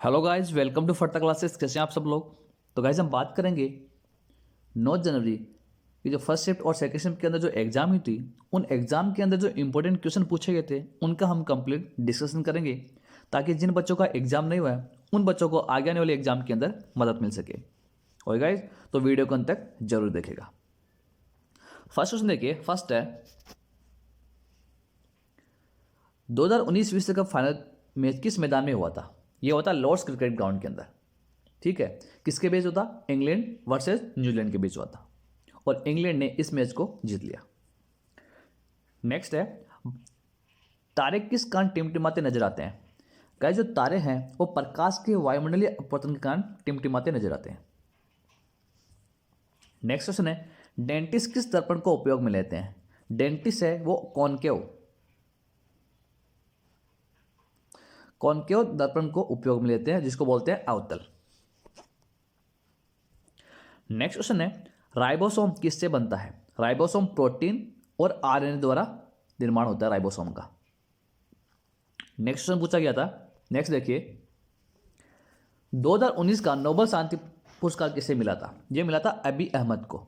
Hello guys, welcome to फर्टा classes. कैसे हैं आप सब लोग। तो गाइस हम बात करेंगे 9 जनवरी की जो फर्स्ट शिफ्ट और सेकंड शिफ्ट के अंदर जो एग्जाम हुई थी, उन एग्जाम के अंदर जो इंपॉर्टेंट क्वेश्चन पूछे गए थे उनका हम कंप्लीट डिस्कशन करेंगे, ताकि जिन बच्चों का एग्जाम नहीं हुआ है उन बच्चों को आगे आने वाले एग्जाम के अंदर मदद मिल सके। और गाइस तो वीडियो को अंत तक जरूर देखेगा। फर्स्ट क्वेश्चन देखिए, फर्स्ट है 2019 विश्व कप फाइनल मैच किस मैदान में हुआ था। ये होता लॉर्ड्स क्रिकेट ग्राउंड के अंदर। ठीक है, किसके बीच होता, इंग्लैंड वर्सेस न्यूजीलैंड के बीच हुआ था और इंग्लैंड ने इस मैच को जीत लिया। नेक्स्ट है, तारे किस कारण टिमटिमाते नजर आते हैं। गाइस जो तारे हैं वो प्रकाश के वायुमंडलीय अपवर्तन के कारण टिमटिमाते नजर आते हैं। नेक्स्ट क्वेश्चन है, डेंटिस्ट किस दर्पण को उपयोग में लेते हैं। डेंटिस्ट है वो कॉनकेव दर्पण को उपयोग में लेते हैं, जिसको बोलते हैं अवतल। नेक्स्ट क्वेश्चन है, राइबोसोम किससे बनता है। राइबोसोम प्रोटीन और आरएनए द्वारा निर्माण होता है राइबोसोम का। नेक्स्ट क्वेश्चन पूछा गया था, नेक्स्ट देखिए, 2019 का नोबेल शांति पुरस्कार किसे मिला था। यह मिला था अबी अहमद को।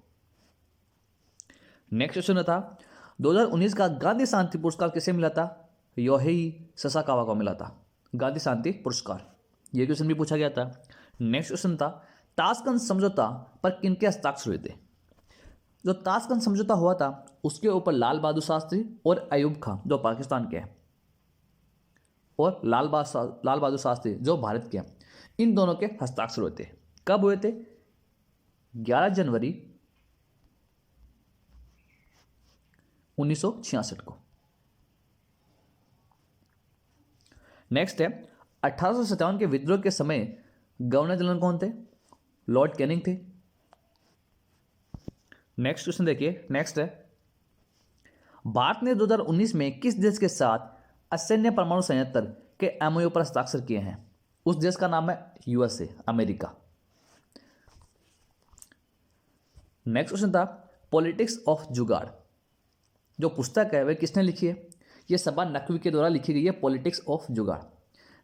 नेक्स्ट क्वेश्चन था, 2019 का गांधी शांति पुरस्कार किसे मिला था। योहेई ससाकावा को मिला था गांधी शांति पुरस्कार। यह क्वेश्चन भी पूछा गया था। नेक्स्ट क्वेश्चन था, ताशकंद समझौता पर किनके हस्ताक्षर हुए थे। जो ताशकंद समझौता हुआ था उसके ऊपर लाल बहादुर शास्त्री और अयूब खां जो पाकिस्तान के हैं, और लाल बहादुर शास्त्री जो भारत के हैं, इन दोनों के हस्ताक्षर हुए थे। कब हुए थे, 11 जनवरी 1966 को। नेक्स्ट है, 1857 के विद्रोह के समय गवर्नर जनरल कौन थे। लॉर्ड कैनिंग थे। नेक्स्ट क्वेश्चन देखिए, नेक्स्ट है, भारत ने 2019 में किस देश के साथ असैन्य परमाणु संयंत्र के एमओयू पर हस्ताक्षर किए हैं। उस देश का नाम है यूएसए, अमेरिका। नेक्स्ट क्वेश्चन था, पॉलिटिक्स ऑफ जुगाड़ जो पुस्तक है वह किसने लिखी है। यह सबा नकवी के द्वारा लिखी गई है, पॉलिटिक्स ऑफ जुगाड़।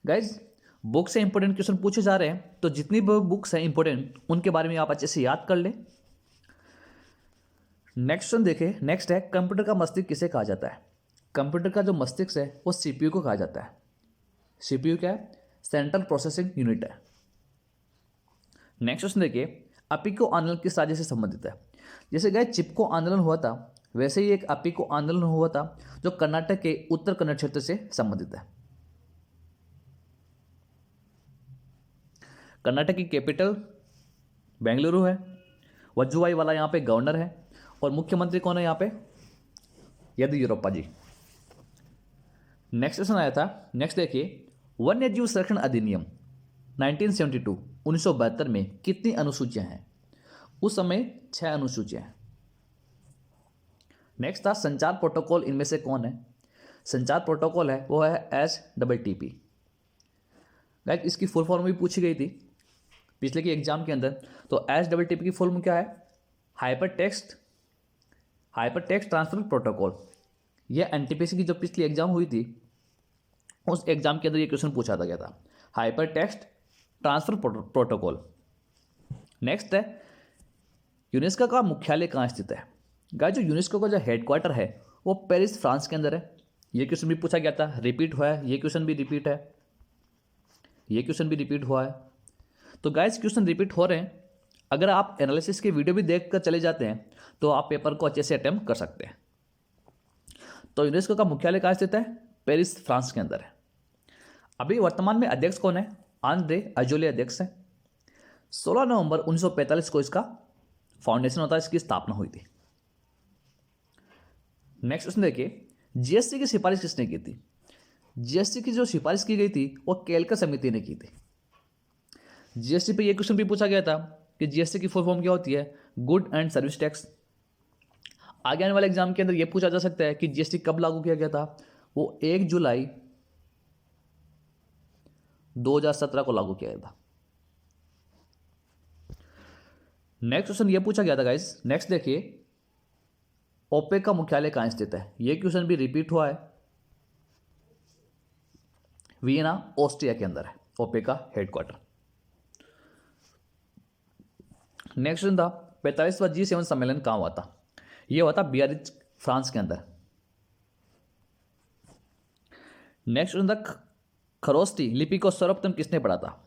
गाइज बुक से इंपॉर्टेंट क्वेश्चन पूछे जा रहे हैं, तो जितनी भी बुक्स हैं इंपॉर्टेंट उनके बारे में आप अच्छे से याद कर लें। नेक्स्ट क्वेश्चन देखें, नेक्स्ट है, कंप्यूटर का मस्तिष्क किसे कहा जाता है। कंप्यूटर का जो मस्तिष्क है वो सीपीयू को कहा जाता है। सीपीयू क्या है, सेंट्रल प्रोसेसिंग यूनिट है। नेक्स्ट क्वेश्चन देखिए, अपिको आंदोलन किस राज्य से संबंधित है। जैसे गाइस चिपको आंदोलन हुआ था, वैसे ही एक अपिको आंदोलन हुआ था जो कर्नाटक के उत्तर कन्नड़ क्षेत्र से संबंधित है। कर्नाटक की कैपिटल बेंगलुरु है। वजुभाई वाला यहाँ पे गवर्नर है और मुख्यमंत्री कौन है यहाँ पे, येदियुरप्पा जी। नेक्स्ट क्वेश्चन आया था, नेक्स्ट देखिए, वन्य जीव संरक्षण अधिनियम 1972 1972 में कितनी अनुसूचियां हैं। उस समय 6 अनुसूचियां हैं। नेक्स्ट था, संचार प्रोटोकॉल इनमें से कौन है। संचार प्रोटोकॉल है वो है HTTP। गाइस इसकी फुल फॉर्म भी पूछी गई थी पिछले की एग्जाम के अंदर। तो HTTP की फुल फॉर्म क्या है, हाइपर टेक्स्ट ट्रांसफर प्रोटोकॉल। यह एनटीपीसी की जो पिछली एग्जाम हुई थी उस एग्जाम के अंदर ये क्वेश्चन पूछा गया था, hyper text transfer protocol. Next है, यूनेस्को का मुख्यालय कहाँ स्थित है। गाइस जो यूनेस्को का जो हेडक्वार्टर है वो पेरिस फ्रांस के अंदर है। ये क्वेश्चन भी पूछा गया था, रिपीट हुआ है। ये क्वेश्चन भी रिपीट है, ये क्वेश्चन भी रिपीट हुआ है। तो गाइस क्वेश्चन रिपीट हो रहे हैं। अगर आप एनालिसिस के वीडियो भी देख कर चले जाते हैं तो आप पेपर को अच्छे से अटेम्प्ट कर सकते हैं। तो यूनेस्को का मुख्यालय कहाँ स्थित है, पेरिस फ्रांस के अंदर है। अभी वर्तमान में अध्यक्ष कौन है, आंद्रे अजोले अध्यक्ष है। 16 नवंबर 1945 को इसका फाउंडेशन होता है, इसकी स्थापना हुई थी। नेक्स्ट क्वेश्चन देखिए, जीएसटी की सिफारिश किसने की थी। जीएसटी की जो सिफारिश की गई थी वो केलकर समिति ने की थी। जीएसटी पे ये क्वेश्चन भी पूछा गया था कि जीएसटी की फुल फॉर्म क्या होती है, गुड एंड सर्विस टैक्स। आगे आने वाले एग्जाम के अंदर यह पूछा जा सकता है कि जीएसटी कब लागू किया गया था। वो 1 जुलाई 2017 को लागू किया गया था। नेक्स्ट क्वेश्चन ये पूछा गया था गाइस, नेक्स्ट देखिए, ओपेक का मुख्यालय कहां स्थित है। यह क्वेश्चन भी रिपीट हुआ है, वियना ऑस्ट्रिया के अंदर है। ओपेक का हेडक्वार्टर। नेक्स्ट था 45वां G7 सम्मेलन कहाँ हुआ था? ये हुआ था बियारिट्ज, फ्रांस के अंदर। नेक्स्ट था खरोष्टी लिपि को सर्वप्रथम किसने पढ़ा था?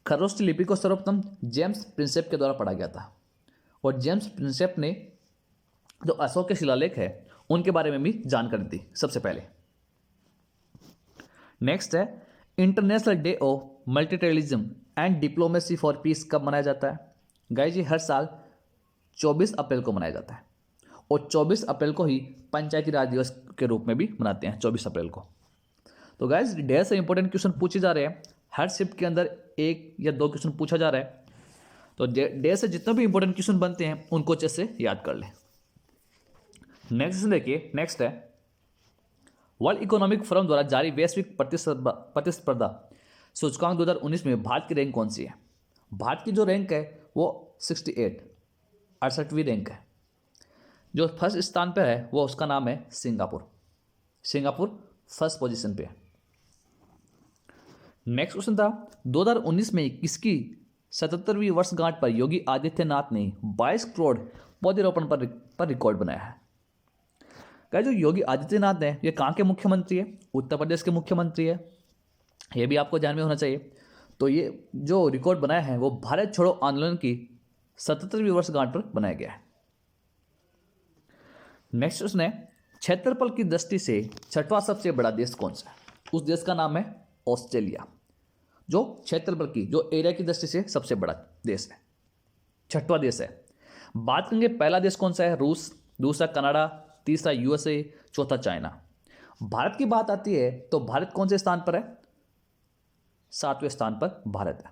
खरोष्टी लिपि को सर्वप्रथम जेम्स प्रिंसेप के द्वारा पढ़ा गया था। और जेम्स प्रिंसेप ने जो अशोक के शिलालेख है उनके बारे में भी जानकारी दी सबसे पहले। नेक्स्ट है international day of multilateralism and diplomacy for piece कब मनाया जाता है? गाइस जी हर साल 24 अप्रैल को मनाया जाता है और 24 अप्रैल को ही पंचायती राज दिवस के रूप में भी मनाते हैं 24 अप्रैल को। तो गाइस ढेर से इंपॉर्टेंट क्वेश्चन पूछे जा रहे हैं, हर शिफ्ट के अंदर 1 या 2 क्वेश्चन पूछा जा रहा है। तो ढेर से जितने भी इंपॉर्टेंट क्वेश्चन बनते हैं उनको अच्छे से याद कर लें। नेक्स्ट देखिए, नेक्स्ट है वर्ल्ड इकोनॉमिक फोरम द्वारा जारी वैश्विक प्रतिस्पर्धा सूचकांक 2019 में भारत की रैंक कौन सी है? भारत की जो रैंक है वो 68वीं रैंक है। जो फर्स्ट स्थान पर है वो उसका नाम है सिंगापुर। सिंगापुर फर्स्ट पोजीशन पे है। नेक्स्ट क्वेश्चन था 2019 में किसकी 77वीं वर्षगांठ पर योगी आदित्यनाथ ने 22 करोड़ पौधरोपण पर रिकॉर्ड बनाया है? क्या जो योगी आदित्यनाथ है ये कहाँ के मुख्यमंत्री है? उत्तर प्रदेश के मुख्यमंत्री है, ये भी आपको ध्यान में होना चाहिए। तो ये जो रिकॉर्ड बनाया है वो भारत छोड़ो आंदोलन की 77वीं वर्षगांठ पर बनाया गया है। नेक्स्ट क्वेश्चन है क्षेत्रफल की दृष्टि से छठवां सबसे बड़ा देश कौन सा है? उस देश का नाम है ऑस्ट्रेलिया, जो क्षेत्रफल की जो एरिया की दृष्टि से सबसे बड़ा देश है, छठवां देश है। बात करेंगे पहला देश कौन सा है? रूस, दूसरा कनाडा, तीसरा USA, चौथा चाइना। भारत की बात आती है तो भारत कौन से स्थान पर है? 7वें स्थान पर भारत है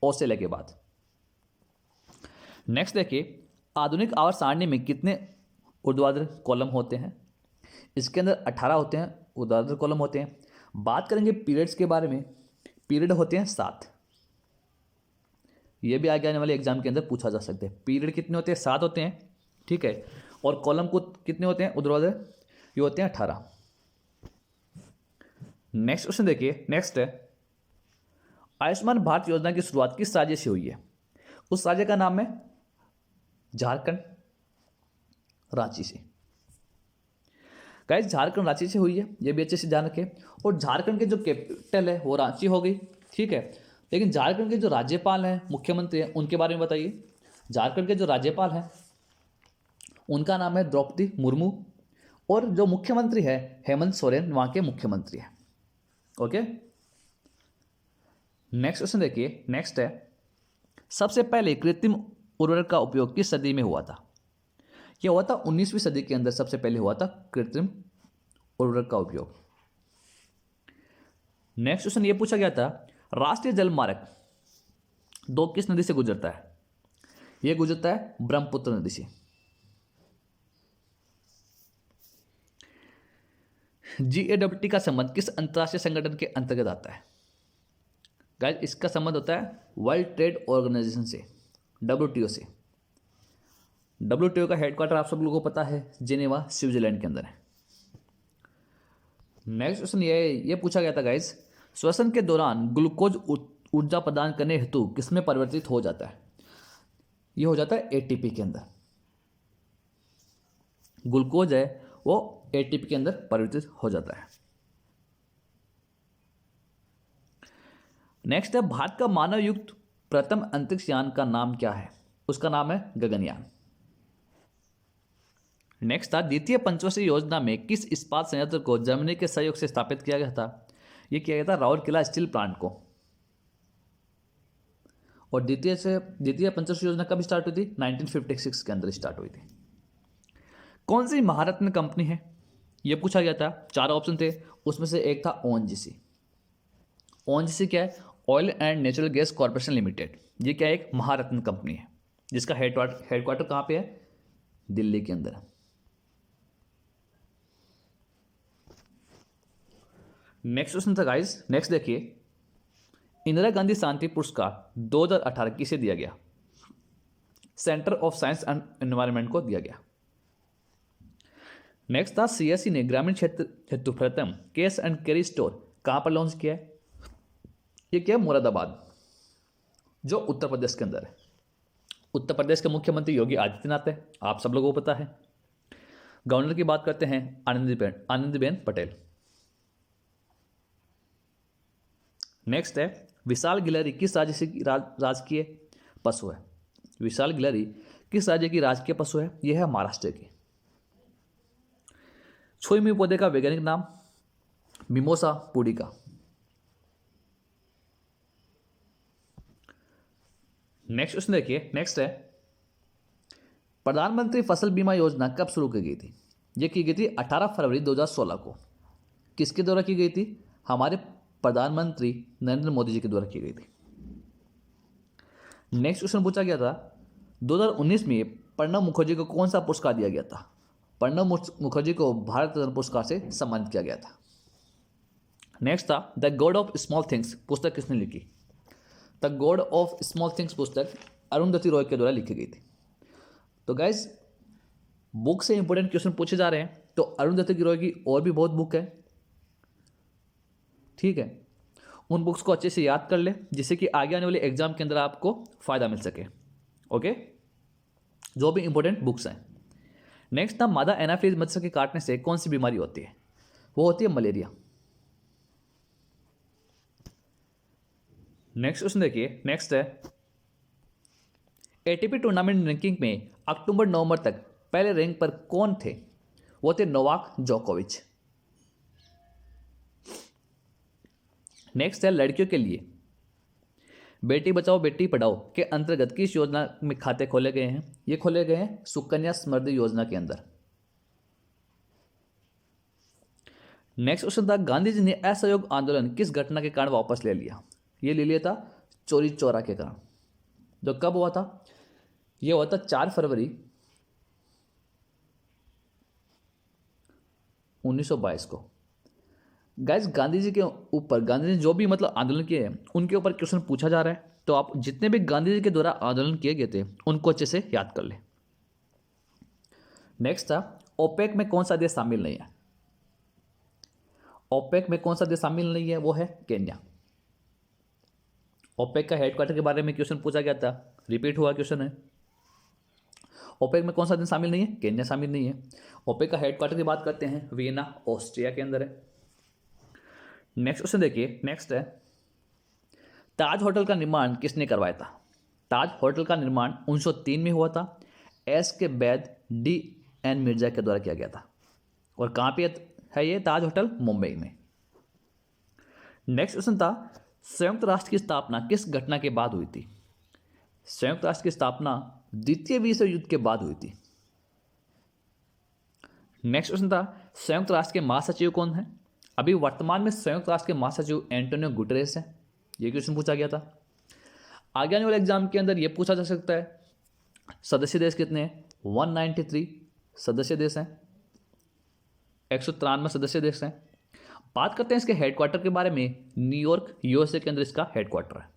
ऑस्ट्रेलिया के बाद। नेक्स्ट देखिए आधुनिक आवर्त सारणी में कितने ऊर्ध्वाधर कॉलम होते हैं? इसके अंदर 18 होते हैं ऊर्ध्वाधर कॉलम होते हैं। बात करेंगे पीरियड्स के बारे में, पीरियड होते हैं 7। ये भी आगे आने वाले एग्जाम के अंदर पूछा जा सकता है। पीरियड कितने होते हैं? 7 होते हैं, ठीक है। और कॉलम को कितने होते हैं ऊर्ध्वाधर? ये होते हैं 18। नेक्स्ट क्वेश्चन देखिए, नेक्स्ट है आयुष्मान भारत योजना की शुरुआत किस राज्य से हुई है? उस राज्य का नाम है झारखंड, रांची से। गाइस झारखंड रांची से हुई है, ये भी अच्छे से ध्यान रखें। और झारखंड के जो कैपिटल है वो रांची हो गई, ठीक है। लेकिन झारखंड के जो राज्यपाल हैं, मुख्यमंत्री हैं, उनके बारे में बताइए। झारखंड के जो राज्यपाल हैं उनका नाम है द्रौपदी मुर्मू और जो मुख्यमंत्री है हेमंत सोरेन वहाँ के मुख्यमंत्री हैं। ओके, नेक्स्ट क्वेश्चन देखिए, नेक्स्ट है सबसे पहले कृत्रिम उर्वरक का उपयोग किस सदी में हुआ था? यह हुआ था 19वीं सदी के अंदर सबसे पहले हुआ था कृत्रिम उर्वरक का उपयोग। नेक्स्ट क्वेश्चन ये पूछा गया था राष्ट्रीय जल मार्ग 2 किस नदी से गुजरता है? यह गुजरता है ब्रह्मपुत्र नदी से। GATT का संबंध किस अंतर्राष्ट्रीय संगठन के अंतर्गत आता है? गाइस इसका संबंध होता है वर्ल्ड ट्रेड ऑर्गेनाइजेशन से, WTO से। WTO का हेडक्वार्टर आप सब लोगों को पता है जिनेवा, स्विट्जरलैंड के अंदर है। नेक्स्ट क्वेश्चन ये पूछा गया था गाइस श्वसन के दौरान ग्लूकोज ऊर्जा प्रदान करने हेतु किसमें परिवर्तित हो जाता है? ये हो जाता है ATP के अंदर। ग्लूकोज है वो ATP के अंदर परिवर्तित हो जाता है। नेक्स्ट है भारत का मानव युक्त प्रथम अंतरिक्ष यान का नाम क्या है? उसका नाम है गगनयान। नेक्स्ट था द्वितीय पंचवर्षीय योजना में किस इस्पात संयंत्र को जर्मनी के सहयोग से स्थापित किया गया था? यह किया गया था राउरकेला स्टील प्लांट को। और द्वितीय पंचवर्षीय योजना कब स्टार्ट हुई थी? 1956 के अंदर स्टार्ट हुई थी। कौन सी महारत्न कंपनी है? यह पूछा गया था। 4 ऑप्शन थे, उसमें से एक था ONGC। ONGC क्या है? Oil and natural gas corporation limited. ये क्या है? एक महारत्न कंपनी है जिसका हेडक्वार्टर कहाँ पे है? दिल्ली के अंदर। नेक्स्ट क्वेश्चन था गाइस, नेक्स्ट देखिए इंदिरा गांधी शांति पुरस्कार 2018 किसे दिया गया? Centre of science and environment को दिया गया। नेक्स्ट था CSE ने ग्रामीण क्षेत्र हेतु प्रथम कैश एंड कैरी स्टोर कहां पर लॉन्च किया है? ये क्या है? मुरादाबाद, जो उत्तर प्रदेश के अंदर है। उत्तर प्रदेश के मुख्यमंत्री योगी आदित्यनाथ है, आप सब लोगों को पता है। गवर्नर की बात करते हैं आनंदीबेन पटेल। नेक्स्ट है विशाल गिलहरी किस राज्य से राजकीय पशु है? विशाल गिलहरी किस राज्य की राजकीय पशु है? यह है महाराष्ट्र की। छुई पौधे का वैज्ञानिक नाम? Mimosa pudica. नेक्स्ट क्वेश्चन देखिए। नेक्स्ट है प्रधानमंत्री फसल बीमा योजना कब शुरू की गई थी? यह की गई थी 18 फरवरी 2016 को। किसके द्वारा की गई थी? हमारे प्रधानमंत्री नरेंद्र मोदी जी के द्वारा की गई थी। नेक्स्ट क्वेश्चन पूछा गया था 2019 में प्रणब मुखर्जी को कौन सा पुरस्कार दिया गया था? प्रणब मुखर्जी को भारत रत्न पुरस्कार से सम्मानित किया गया था। नेक्स्ट था the God of small things पुस्तक किसने लिखी? The God of small things पुस्तक अरुंधति रॉय के द्वारा लिखी गई थी। तो गाइज बुक से इंपॉर्टेंट क्वेश्चन पूछे जा रहे हैं, तो अरुंधति रॉय की और भी बहुत बुक है, ठीक है। उन बुक्स को अच्छे से याद कर ले, जिससे कि आगे आने वाले एग्जाम के अंदर आपको फायदा मिल सके। ओके, जो भी इंपॉर्टेंट बुक्स हैं। नेक्स्ट था मादा एनाफिलीज मच्छर के काटने से कौन सी बीमारी होती है? वो होती है मलेरिया। नेक्स्ट क्वेश्चन देखिए। नेक्स्ट है एटीपी टूर्नामेंट रैंकिंग में अक्टूबर नवंबर तक पहले रैंक पर कौन थे? वो थे नोवाक जोकोविच। नेक्स्ट है लड़कियों के लिए बेटी बचाओ बेटी पढ़ाओ के अंतर्गत किस योजना में खाते खोले गए हैं? ये खोले गए हैं सुकन्या समृद्धि योजना के अंदर। नेक्स्ट क्वेश्चन था गांधी जी ने असहयोग आंदोलन किस घटना के कारण वापस ले लिया? ये ले लिया था चोरी चौरा के कारण। जो कब हुआ था? ये हुआ था 4 फरवरी 1922 को। गाइस गांधी जी के ऊपर, गांधी जी ने जो भी मतलब आंदोलन किए हैं उनके ऊपर क्वेश्चन पूछा जा रहा है, तो आप जितने भी गांधी जी के द्वारा आंदोलन किए गए थे उनको अच्छे से याद कर ले। नेक्स्ट था ओपेक में कौन सा देश शामिल नहीं है? ओपेक में कौन सा देश शामिल नहीं है? वो है केन्या। ओपेक का हेडक्वार्टर के बारे में क्वेश्चन पूछा गया था, रिपीट हुआ क्वेश्चन है। ओपेक में कौन सा देश शामिल नहीं है? केन्या शामिल नहीं है। ओपेक का हेडक्वार्टर की बात करते हैं, वियना ऑस्ट्रिया के अंदर है। नेक्स्ट क्वेश्चन देखिए। नेक्स्ट है ताज होटल का निर्माण किसने करवाया था? ताज होटल का निर्माण 1903 में हुआ था। एस के बैद डी एन मिर्जा के द्वारा किया गया था। और कहाँ पे है ये ताज होटल? मुंबई में। नेक्स्ट क्वेश्चन था संयुक्त राष्ट्र की स्थापना किस घटना के बाद हुई थी? संयुक्त राष्ट्र की स्थापना द्वितीय विश्व युद्ध के बाद हुई थी। नेक्स्ट क्वेश्चन था संयुक्त राष्ट्र के महासचिव कौन है? अभी वर्तमान में संयुक्त राष्ट्र के महासचिव एंटोनियो गुटेरेस है। ये क्वेश्चन पूछा गया था। आगे आने वाले एग्जाम के अंदर यह पूछा जा सकता है सदस्य देश कितने हैं? 193 सदस्य देश हैं, 193 सदस्य देश हैं। बात करते हैं इसके हेडक्वार्टर के बारे में, न्यूयॉर्क यूएसए के अंदर इसका हेडक्वार्टर है।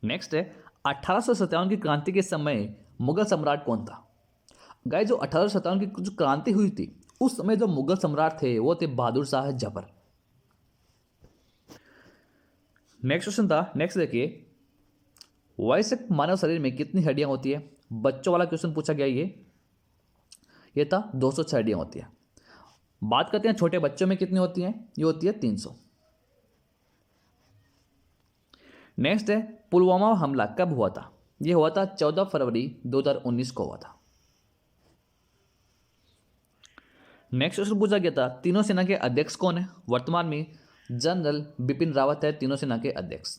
नेक्स्ट है 1857 की क्रांति के समय मुगल सम्राट कौन था? गाइस जो 1857 की जो क्रांति हुई थी उस समय जो मुगल सम्राट थे वो थे बहादुर शाह जफर। नेक्स्ट क्वेश्चन था, नेक्स्ट देखिए वयस्क मानव शरीर में कितनी हड्डियां होती है? बच्चों वाला क्वेश्चन पूछा गया। ये था 206 हड्डियां होती है। बात करते हैं छोटे बच्चों में कितनी होती हैं? ये होती है 300। नेक्स्ट है पुलवामा हमला कब हुआ था? ये हुआ था 14 फरवरी 2019 को हुआ था। नेक्स्ट क्वेश्चन पूछा गया था तीनों सेना के अध्यक्ष कौन है? वर्तमान में जनरल बिपिन रावत है तीनों सेना के अध्यक्ष।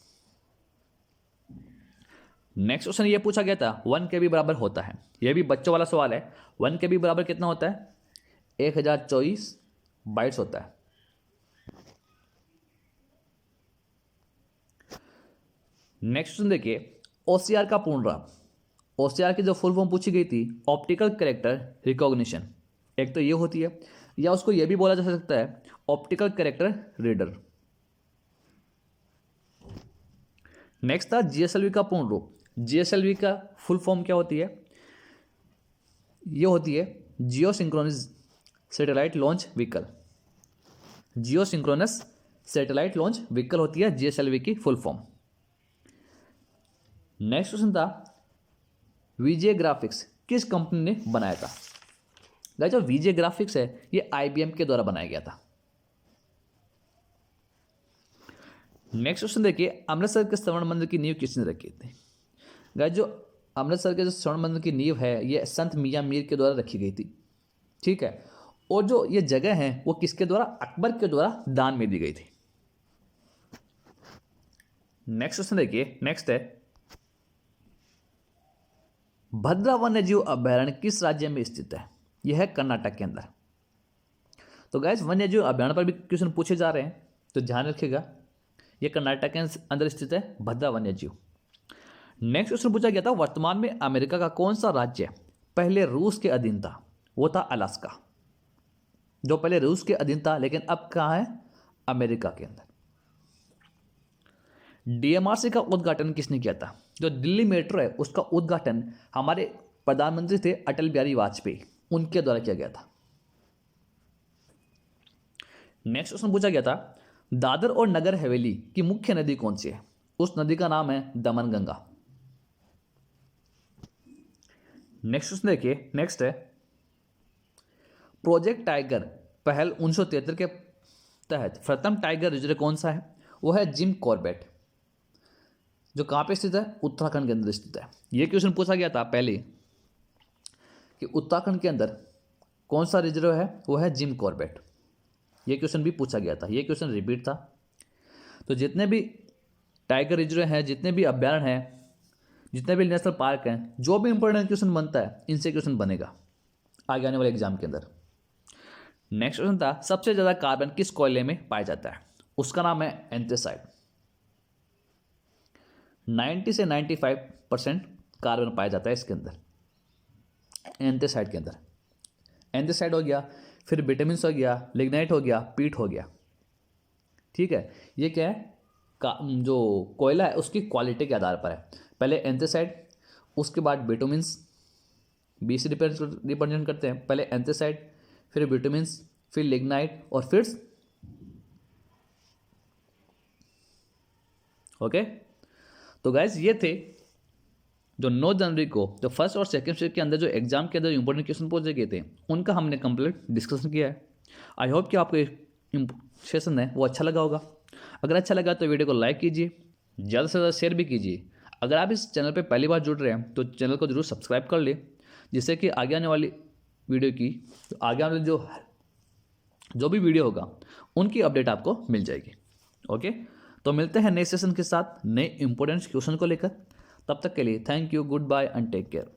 नेक्स्ट क्वेश्चन ये पूछा गया था 1 KB बराबर होता है? यह भी बच्चों वाला सवाल है। 1 KB बराबर कितना होता है? 1024 बाइट्स होता है। नेक्स्ट क्वेश्चन देखिए OCR का पूर्ण नाम। OCR की जो फुल फॉर्म पूछी गई थी ऑप्टिकल कैरेक्टर रिकॉग्निशन। एक तो ये होती है, या उसको ये भी बोला जा सकता है ऑप्टिकल कैरेक्टर रीडर। नेक्स्ट था GSLV का पूर्ण रूप। GSLV का फुल फॉर्म क्या होती है? ये होती है जियो सिंक्रोनस सैटेलाइट लॉन्च व्हीकल। जियो सिंक्रोनस सैटेलाइट लॉन्च व्हीकल होती है जीएसएलवी की फुल फॉर्म। नेक्स्ट क्वेश्चन था वीजे ग्राफिक्स किस कंपनी ने बनाया था। गाइस जो वीजे ग्राफिक्स है ये आईबीएम के द्वारा बनाया गया था। नेक्स्ट क्वेश्चन देखिए अमृतसर के स्वर्ण मंदिर की नींव किसने रखी थी। गाइस जो अमृतसर के जो स्वर्ण मंदिर की नींव है ये संत मियां मीर के द्वारा रखी गई थी, ठीक है। और जो ये जगह है वो किसके द्वारा, अकबर के द्वारा दान में दी गई थी। नेक्स्ट क्वेश्चन देखिए, नेक्स्ट है भद्रा वन्यजीव अभयारण्य किस राज्य में स्थित है। यह है कर्नाटक के अंदर। तो गाइस वन्यजीव अभयारण्य पर भी क्वेश्चन पूछे जा रहे हैं, तो ध्यान रखिएगा यह कर्नाटक के अंदर स्थित है भद्रा वन्यजीव। नेक्स्ट क्वेश्चन पूछा गया था वर्तमान में अमेरिका का कौन सा राज्य पहले रूस के अधीन था। वो था अलास्का, जो पहले रूस के अधीन था लेकिन अब कहाँ है, अमेरिका के अंदर। डीएमआरसी का उद्घाटन किसने किया था। जो दिल्ली मेट्रो है उसका उद्घाटन हमारे प्रधानमंत्री थे अटल बिहारी वाजपेयी, उनके द्वारा किया गया था। नेक्स्ट क्वेश्चन पूछा गया था दादर और नगर हवेली की मुख्य नदी कौन सी है। उस नदी का नाम है दमनगंगा। नेक्स्ट क्वेश्चन देखिए, नेक्स्ट है प्रोजेक्ट टाइगर पहल 1973 के तहत प्रथम टाइगर रिजर्व कौन सा है। वो है जिम कॉर्बेट, जो कहाँ पे स्थित है, उत्तराखंड के अंदर स्थित है। ये क्वेश्चन पूछा गया था पहले कि उत्तराखंड के अंदर कौन सा रिजर्व है, वो है जिम कॉर्बेट। ये क्वेश्चन भी पूछा गया था, ये क्वेश्चन रिपीट था। तो जितने भी टाइगर रिजर्व हैं, जितने भी अभ्यारण्य हैं, जितने भी नेशनल पार्क हैं, जो भी इंपॉर्टेंट क्वेश्चन बनता है इनसे क्वेश्चन बनेगा आगे आने वाले एग्जाम के अंदर। नेक्स्ट क्वेश्चन था सबसे ज्यादा कार्बन किस कोयले में पाया जाता है। उसका नाम है एंथ्रेसाइट। 90 से 95% कार्बन पाया जाता है इसके अंदर, एंथ्रेसाइट के अंदर। एंथ्रेसाइट हो गया, फिर विटामिन हो गया, लिग्नाइट हो गया, पीट हो गया, ठीक है। ये क्या है, जो कोयला है उसकी क्वालिटी के आधार पर है। पहले एंथ्रेसाइट, उसके बाद विटामिन बी से रिप्रेजेंट करते हैं। पहले एंथ्रेसाइट, फिर विटामिन, फिर लिग्नाइट और फिर ओके। तो गाइज ये थे जो 9 जनवरी को जो फर्स्ट और सेकंड शिफ्ट के अंदर जो एग्जाम के अंदर इंपॉर्टेंट क्वेश्चन पूछे गए थे उनका हमने कंप्लीट डिस्कशन किया है। आई होप कि आपको सेशन है वो अच्छा लगा होगा। अगर अच्छा लगा तो वीडियो को लाइक कीजिए, ज़्यादा से ज़्यादा शेयर भी कीजिए। अगर आप इस चैनल पे पहली बार जुड़ रहे हैं तो चैनल को जरूर सब्सक्राइब कर ले, जिससे कि आगे आने वाली वीडियो की आगे आने जो भी वीडियो होगा उनकी अपडेट आपको मिल जाएगी। ओके, तो मिलते हैं नए सेशन के साथ नए इंपॉर्टेंट क्वेश्चन को लेकर। तब तक के लिए thank you, good bye and take care.